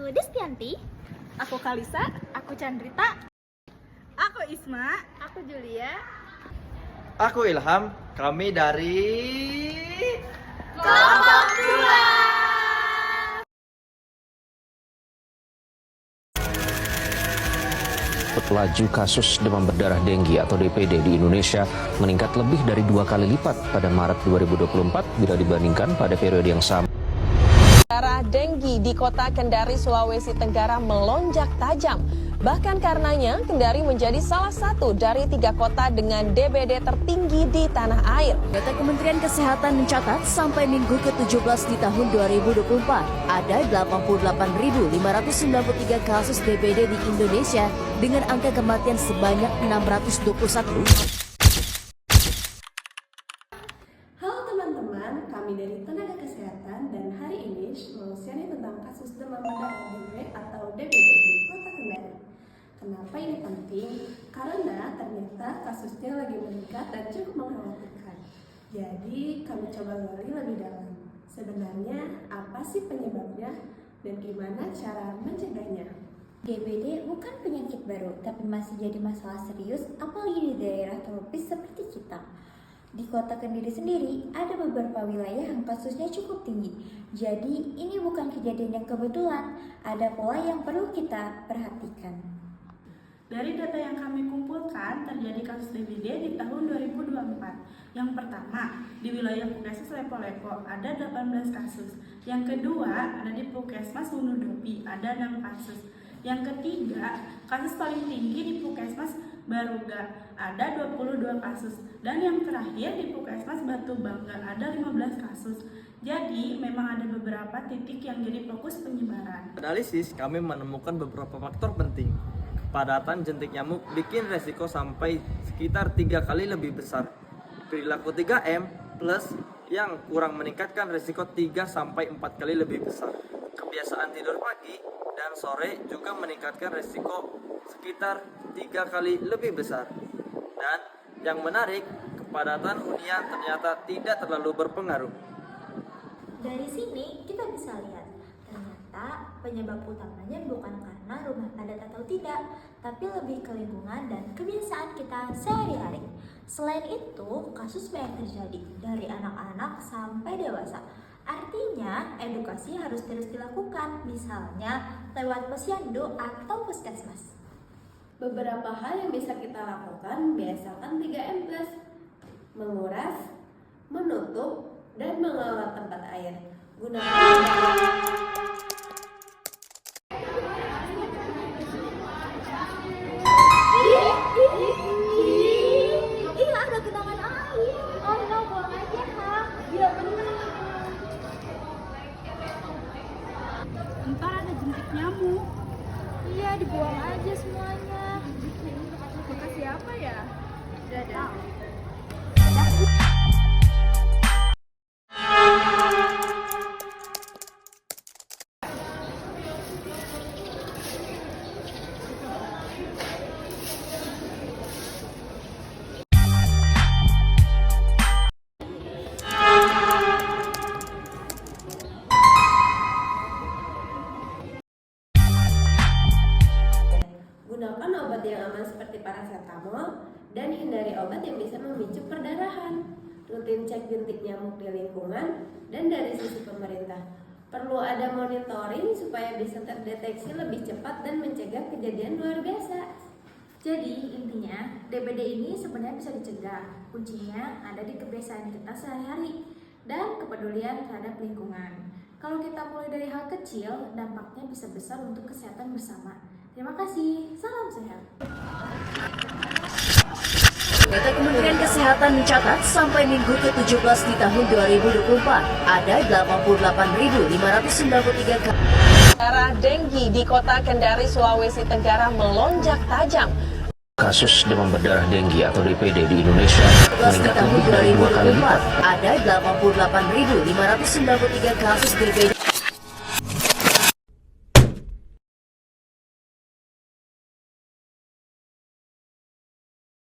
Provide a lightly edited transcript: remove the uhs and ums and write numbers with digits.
Aku Destianti. Aku Kalisa. Aku Chandrita. Aku Isma. Aku Julia. Aku Ilham. Kami dari Kelompok 2. Laju kasus demam berdarah Denggi atau DPD di Indonesia meningkat lebih dari 2 kali lipat pada Maret 2024 bila dibandingkan pada periode yang sama. Darah Denggi di kota Kendari, Sulawesi Tenggara melonjak tajam. Bahkan karenanya, Kendari menjadi salah satu dari 3 kota dengan DBD tertinggi di tanah air. Data Kementerian Kesehatan mencatat sampai minggu ke-17 di tahun 2024, ada 88.593 kasus DBD di Indonesia dengan angka kematian sebanyak 621. Halo teman-teman, kami dari Tenaga Kesehatan dan hari ini mau sharing tentang kasus demam berdarah dengue atau DBD di Kota Kendari. Kenapa ini penting? Karena ternyata kasusnya lagi meningkat dan cukup mengkhawatirkan. Jadi kami coba gali lebih dalam. Sebenarnya apa sih penyebabnya dan gimana cara mencegahnya? DBD bukan penyakit baru, tapi masih jadi masalah serius, apalagi di daerah tropis seperti kita. Di kota Kendari sendiri, ada beberapa wilayah yang kasusnya cukup tinggi. Jadi, ini bukan kejadian yang kebetulan, ada pola yang perlu kita perhatikan. Dari data yang kami kumpulkan, terjadi kasus DBD di tahun 2024. Yang pertama, di wilayah Puskesmas Lepo-Lepo ada 18 kasus. Yang kedua, ada di Puskesmas Wonodopi ada 6 kasus. Yang ketiga, kasus paling tinggi di Puskesmas Baruga ada 22 kasus. Dan yang terakhir di Puskesmas Batu Bangga ada 15 kasus. Jadi, memang ada beberapa titik yang jadi fokus penyebaran. analisis. Kami menemukan beberapa faktor penting. Kepadatan jentik nyamuk bikin resiko sampai sekitar 3 kali lebih besar. Perilaku 3M plus yang kurang meningkatkan resiko 3 sampai 4 kali lebih besar. Kebiasaan tidur pagi dan sore juga meningkatkan resiko sekitar 3 kali lebih besar. Dan yang menarik, kepadatan hunian ternyata tidak terlalu berpengaruh. Dari sini kita bisa lihat, ternyata penyebab utamanya bukan karena rumah padat atau tidak, tapi lebih ke lingkungan dan kebiasaan kita sehari-hari. Selain itu, kasus banyak terjadi dari anak-anak sampai dewasa. Artinya, edukasi harus terus dilakukan, misalnya lewat posyandu atau puskesmas. Beberapa hal yang bisa kita lakukan, biasakan 3M+, menguras, menutup, dan mengelola tempat air. Iya, ada genangan air. Oh, no, buang aja, Kak. Iya, benar. Ntar ada jentik nyamuk. Iya, dibuang aja semuanya. Bekas siapa ya? Dadah. Gunakan obat yang aman seperti paracetamol dan hindari obat yang bisa memicu perdarahan. Rutin cek jentik nyamuk di lingkungan dan dari sisi pemerintah. Perlu ada monitoring supaya bisa terdeteksi lebih cepat dan mencegah kejadian luar biasa. Jadi intinya DBD ini sebenarnya bisa dicegah. Kuncinya ada di kebiasaan kita sehari-hari dan kepedulian terhadap lingkungan. Kalau kita mulai dari hal kecil, dampaknya bisa besar untuk kesehatan bersama. Terima kasih, salam sehat. Data Kementerian Kesehatan mencatat sampai minggu ke-17 di tahun 2024, ada 88.593 kasus. Darah Denggi di kota Kendari, Sulawesi Tenggara melonjak tajam. Kasus demam berdarah Denggi atau DPD di Indonesia Di meningkat tahun lebih dari 2 kali lipat. 2024, ada 88.593 kasus DBD.